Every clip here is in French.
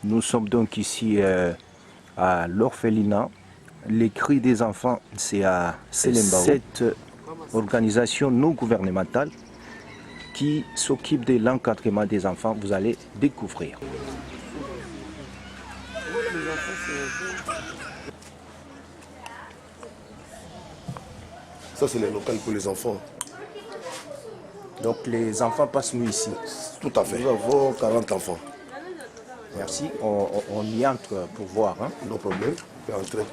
Nous sommes donc ici à l'orphelinat. Les cris des enfants, c'est à Selembao. Cette organisation non gouvernementale qui s'occupe de l'encadrement des enfants, vous allez découvrir. Ça, c'est le local pour les enfants. Donc les enfants passent nous ici. Tout à fait. Nous avons 40 enfants. Merci. On y entre pour voir. Hein. No problème. On peut entrer.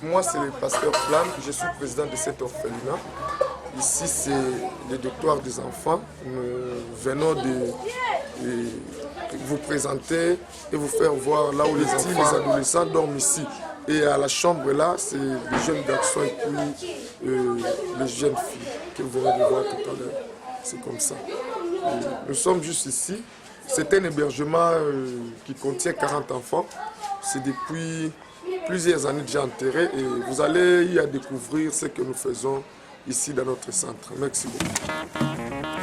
Moi, c'est le pasteur Flamme, je suis président de cet orphelinat. Ici, c'est le dortoir des enfants. Nous venons de vous présenter et vous faire voir là où les enfants, les adolescents dorment ici. Et à la chambre là, c'est les jeunes garçons et puis les jeunes filles que vous venez de voir tout à l'heure. C'est comme ça. Et nous sommes juste ici. C'est un hébergement qui contient 40 enfants. C'est depuis plusieurs années déjà enterré et vous allez y découvrir ce que nous faisons ici dans notre centre. Merci beaucoup.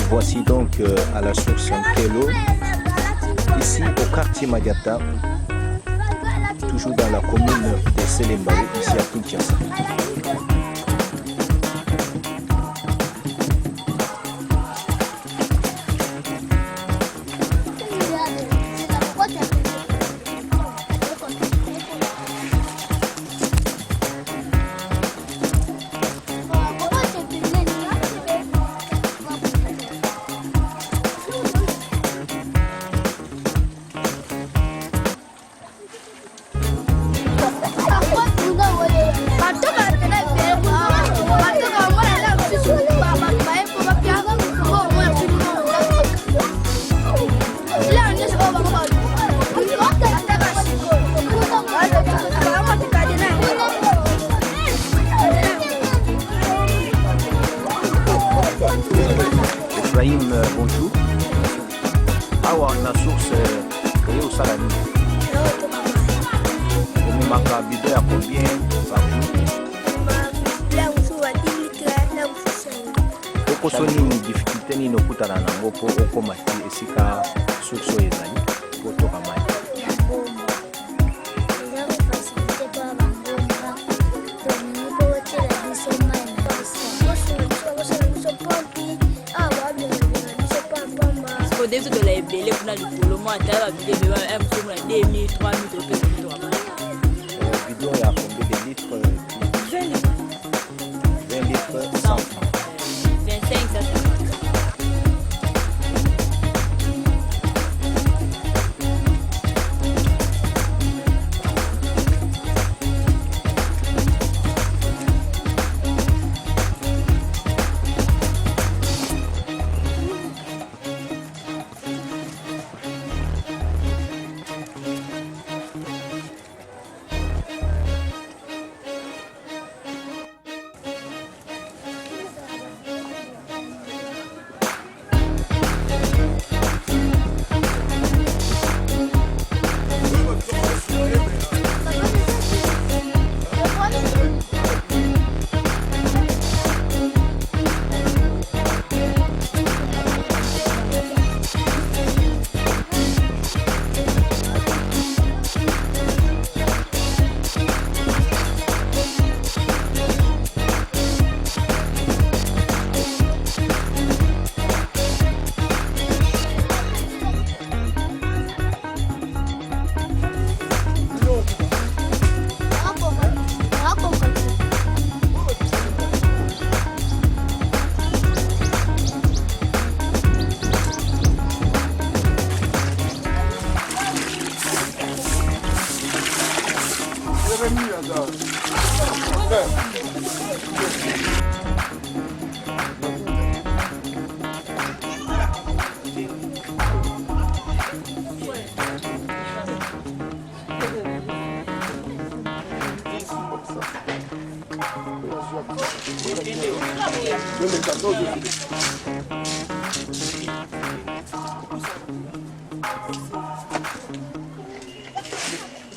Voici donc à la source Nkelo, ici au quartier Madiata, toujours dans la commune de Selembao, ici à Kinshasa. Bonjour. Awa na source au salami. On me marque bidon à combien par jour? Oko soni difficulté ni no kutana na ngopo oko mati esika source ezali poto kamai. Dentro de la ebele kuna likolo mo atala bidon ba m so na 2000 3000 pe Bidon ya combien de litres? 20 litres. 20 litres 100 francs. 25 ça.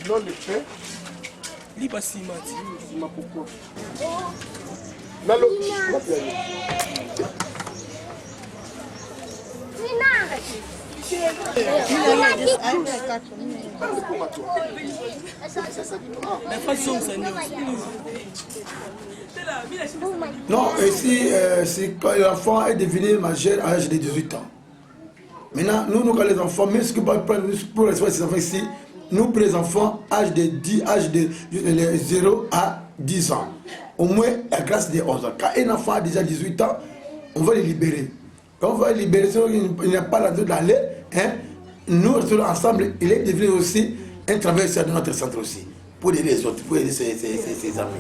Non, le fait. Liba Simati. Non, ici, c'est quand l'enfant est devenu majeur à l'âge de 18 ans. Maintenant, nous, quand les enfants, même ce que pour les enfants ici, nous, pour les enfants, âge de 0 à 10 ans, au moins à grâce de 11 ans. Quand un enfant a déjà 18 ans, on va les libérer. Quand on va les libérer, il n'y a pas l'envie d'aller, hein, nous, ensemble, il est devenu aussi un travailleur de notre centre aussi, pour aider les autres, pour aider ses amis.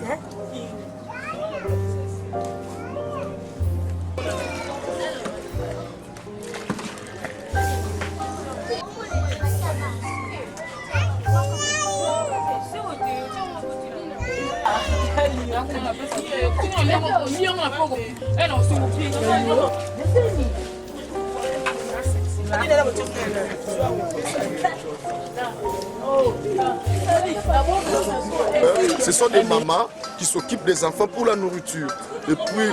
Ce sont des mamans qui s'occupent des enfants pour la nourriture. Et puis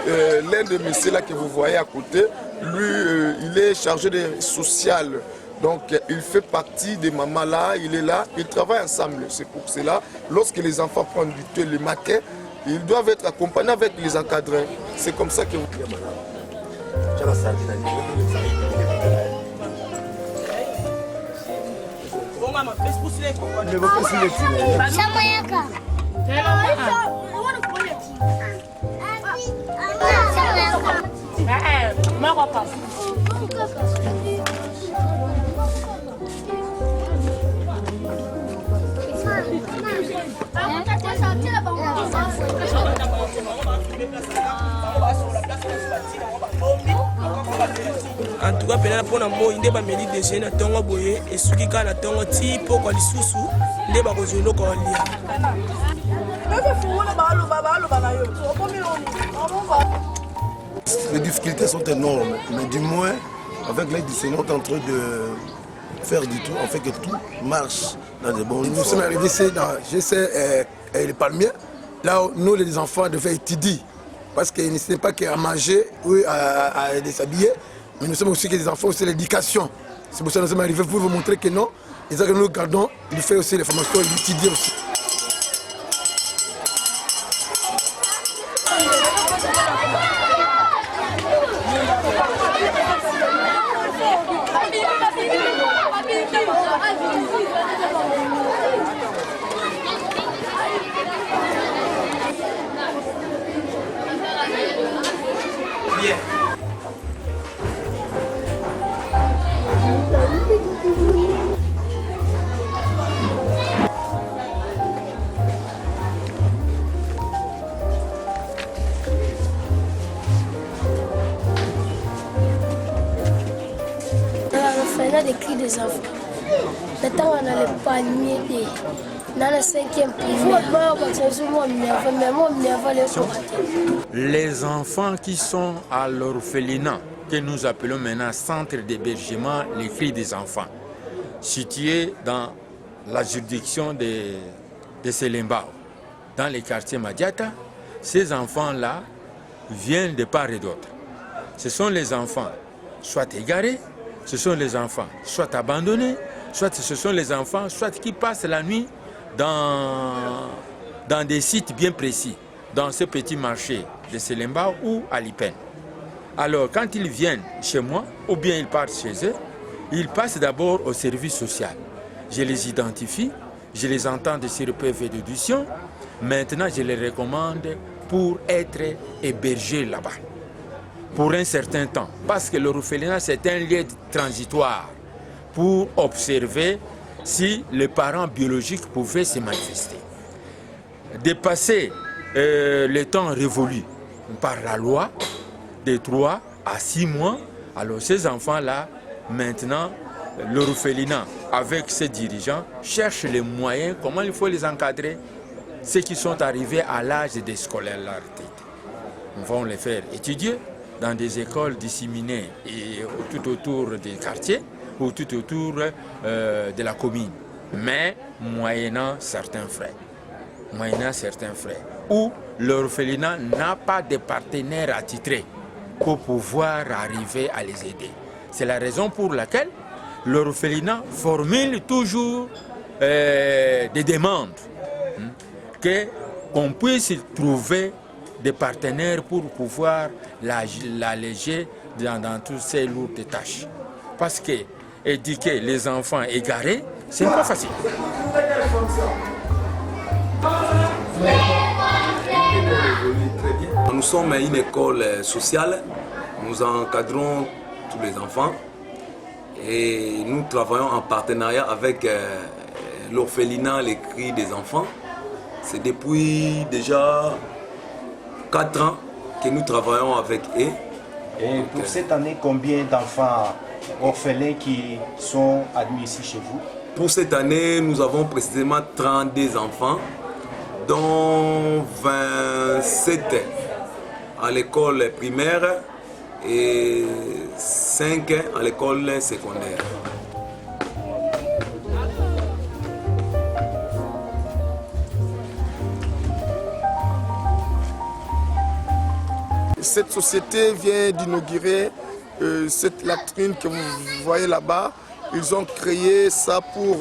l'un de messieurs là que vous voyez à côté, lui, il est chargé de social. Donc il fait partie des mamans là, il est là, ils travaillent ensemble. C'est pour cela, lorsque les enfants prennent du thé le matin, ils doivent être accompagnés avec les encadrants. C'est comme ça que vous... En tout cas, pour la moi, il y a des déjeuners à Tongo Boye et ceux qui ont la Tongo Tipo, quand ils sous, il y a des gens qui ont Les difficultés sont énormes, mais du moins, avec l'aide du Seigneur, on est en train de faire du tout, on fait que tout marche dans des bons. Nous sommes arrivés ici dans les palmiers, là où nous, les enfants, devaient étudier. Parce que ce n'est pas qu'à manger ou à s'habiller, mais nous sommes aussi que des enfants, aussi l'éducation. C'est pour ça que nous sommes arrivés pour vous montrer que non, les gens que nous gardons, ils font aussi les formations, ils étudient aussi. Des cris des enfants. Maintenant, on a le palmier dans le 5e Les enfants qui sont à l'orphelinat, que nous appelons maintenant centre d'hébergement, les cris des enfants, situé dans la juridiction de Selimbao, dans les quartiers Madiata, ces enfants-là viennent de part et d'autre. Ce sont les enfants soit égarés, ce sont les enfants soit abandonnés, soit ce sont les enfants soit qui passent la nuit dans des sites bien précis, dans ce petit marché de Selimbao ou à Lipen. Alors quand ils viennent chez moi ou bien ils partent chez eux, ils passent d'abord au service social. Je les identifie, je les entends de sur PV d'audition, maintenant je les recommande pour être hébergés là-bas pour un certain temps, parce que l'orphelinat c'est un lieu transitoire pour observer si les parents biologiques pouvaient se manifester. dépasser le temps révolu par la loi de 3 à 6 mois, alors ces enfants-là, maintenant, l'orphelinat, avec ses dirigeants, cherche les moyens, comment il faut les encadrer. Ceux qui sont arrivés à l'âge de scolarité, on va les faire étudier dans des écoles disséminées et tout autour des quartiers ou tout autour de la commune, mais moyennant certains frais. Où l'orphelinat n'a pas de partenaire attitré pour pouvoir arriver à les aider. C'est la raison pour laquelle l'orphelinat formule toujours des demandes qu'on puisse trouver des partenaires pour pouvoir l'alléger dans toutes ces lourdes tâches. Parce que éduquer les enfants égarés, c'est pas facile. Nous sommes une école sociale, nous encadrons tous les enfants et nous travaillons en partenariat avec l'orphelinat Les Cris des Enfants. C'est depuis déjà 4 ans que nous travaillons avec eux. Et pour cette année, combien d'enfants orphelins qui sont admis ici chez vous? Pour cette année, nous avons précisément 32 enfants, dont 27 à l'école primaire et 5 à l'école secondaire. Cette société vient d'inaugurer cette latrine que vous voyez là-bas. Ils ont créé ça pour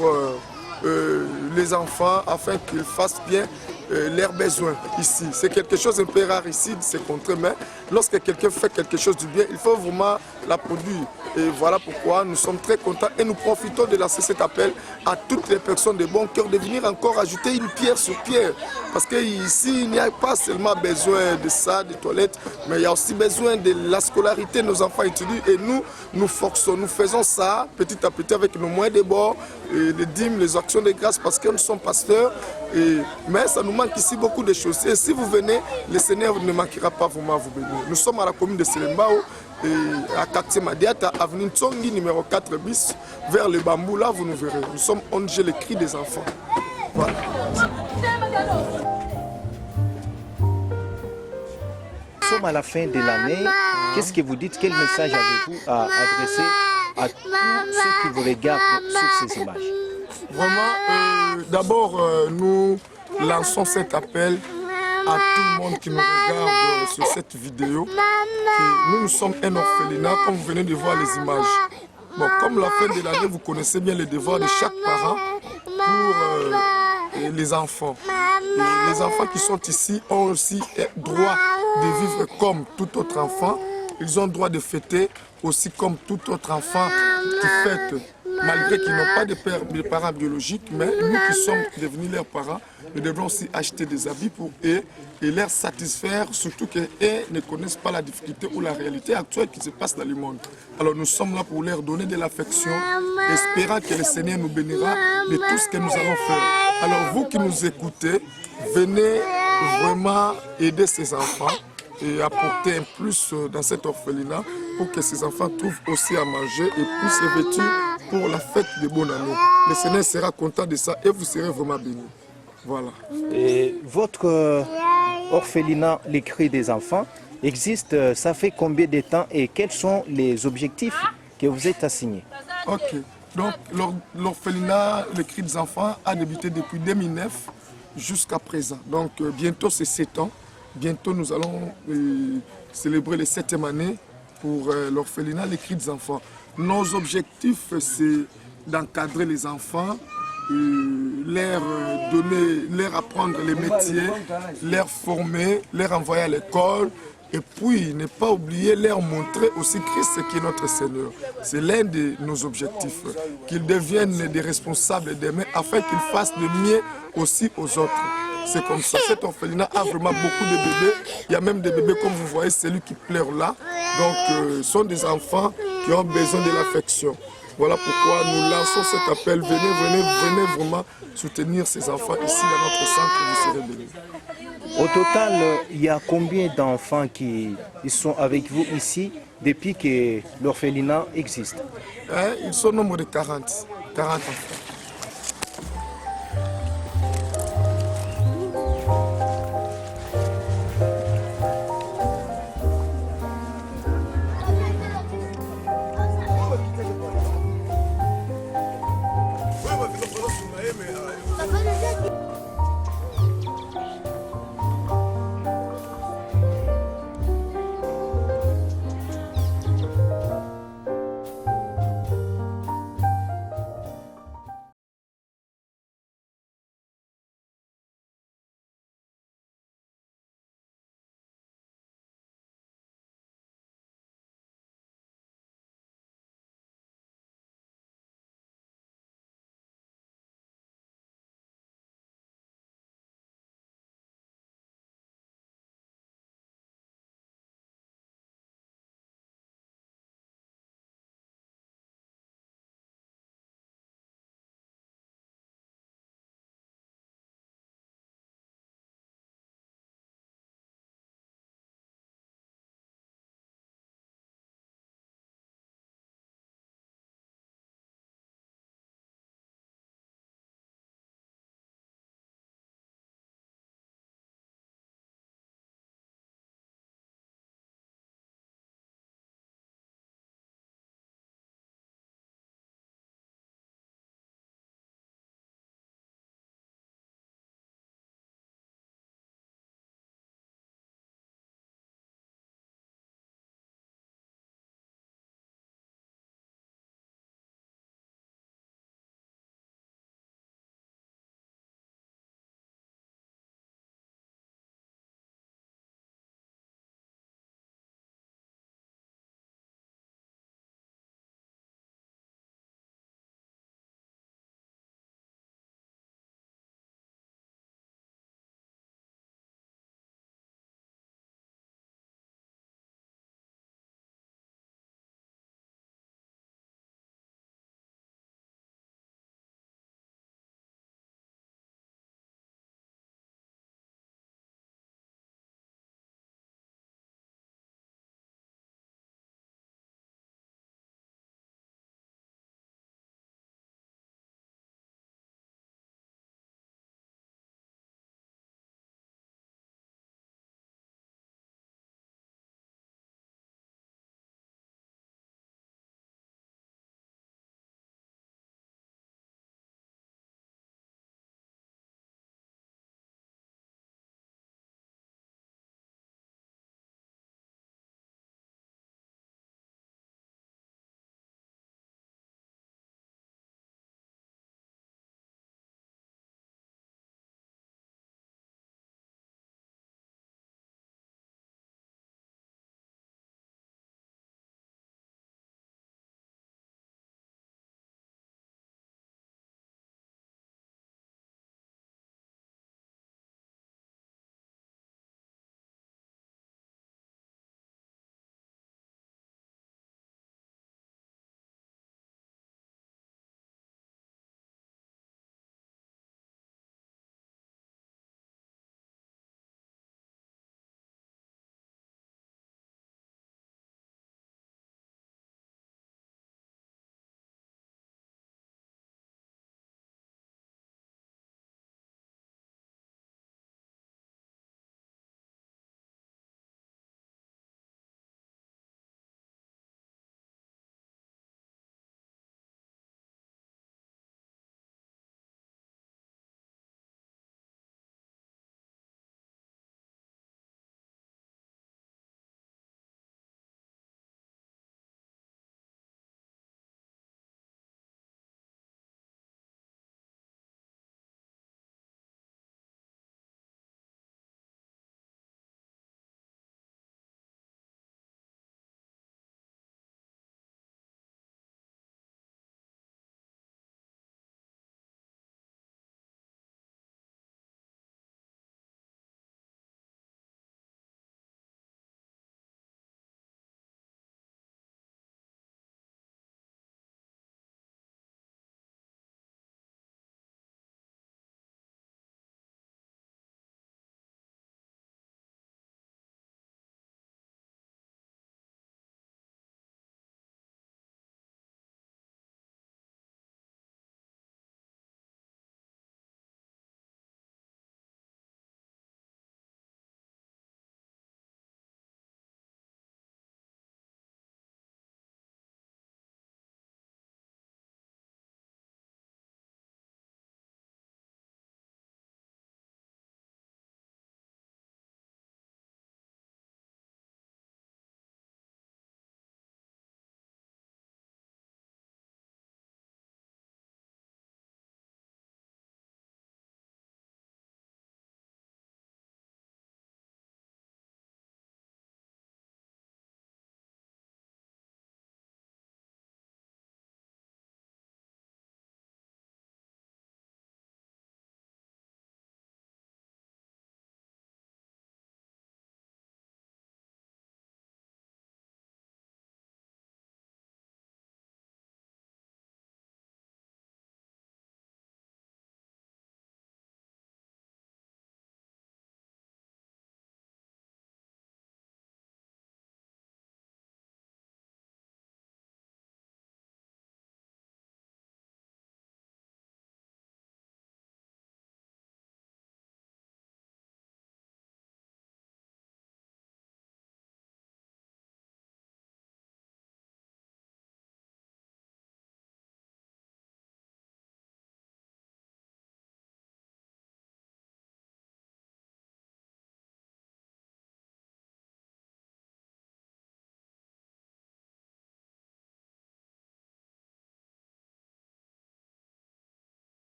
les enfants afin qu'ils fassent bien leurs besoins ici. C'est quelque chose un peu rare ici de ces contrées, mais lorsque quelqu'un fait quelque chose du bien, il faut vraiment l'applaudir. Et voilà pourquoi nous sommes très contents et nous profitons de lancer cet appel à toutes les personnes de bon cœur de venir encore ajouter une pierre sur pierre. Parce qu'ici, il n'y a pas seulement besoin de ça, des toilettes, mais il y a aussi besoin de la scolarité. Nos enfants étudient et nous forçons, nous faisons ça petit à petit avec nos moyens de bord, les dîmes, les actions de grâce parce que nous sommes pasteurs. Mais ça nous manque ici beaucoup de choses. Et si vous venez, le Seigneur ne manquera pas vraiment à vous bénir. Nous sommes à la commune de Selembao, à quartier Madiata, avenue Tsongi, numéro 4 bis, vers le bambou. Là, vous nous verrez. Nous sommes ONG Les Cris des Enfants. Voilà. Nous sommes à la fin de l'année. Qu'est-ce que vous dites? Quel message avez-vous à adresser à tous ceux qui vous regardent sur ces images? Vraiment, d'abord, nous lançons cet appel à tout le monde qui nous regarde sur cette vidéo. Nous sommes un orphelinat, comme vous venez de voir les images. Bon, comme la fin de l'année, vous connaissez bien les devoirs de chaque parent pour les enfants. Et les enfants qui sont ici ont aussi droit de vivre comme tout autre enfant. Ils ont droit de fêter aussi comme tout autre enfant qui fête, malgré qu'ils n'ont pas de parents biologiques, mais nous qui sommes devenus leurs parents, nous devons aussi acheter des habits pour eux et leur satisfaire, surtout qu'eux ne connaissent pas la difficulté ou la réalité actuelle qui se passe dans le monde. Alors nous sommes là pour leur donner de l'affection, espérant que le Seigneur nous bénira de tout ce que nous allons faire. Alors vous qui nous écoutez, venez vraiment aider ces enfants et apporter un plus dans cet orphelinat pour que ces enfants trouvent aussi à manger et puissent se vêtir pour la fête de bonne année. Le Seigneur sera content de ça et vous serez vraiment bénis. Voilà. Et votre orphelinat, Les Cris des Enfants, existe, ça fait combien de temps et quels sont les objectifs que vous êtes assignés? Ok. Donc l'orphelinat, Les Cris des Enfants a débuté depuis 2009 jusqu'à présent. Donc bientôt c'est 7 ans. Bientôt nous allons célébrer les 7e année pour l'orphelinat Les Cris des Enfants. Nos objectifs, c'est d'encadrer les enfants, leur apprendre les métiers, leur former, leur envoyer à l'école et puis ne pas oublier leur montrer aussi Christ qui est notre Seigneur. C'est l'un de nos objectifs, qu'ils deviennent des responsables demain afin qu'ils fassent le mieux aussi aux autres. C'est comme ça, cet orphelinat a vraiment beaucoup de bébés. Il y a même des bébés, comme vous voyez, celui qui pleure là. Donc, ce sont des enfants qui ont besoin de l'affection. Voilà pourquoi nous lançons cet appel. Venez vraiment soutenir ces enfants ici dans notre centre, vous serez bénis. Au total, il y a combien d'enfants qui sont avec vous ici depuis que l'orphelinat existe? Ils sont au nombre de 40 enfants.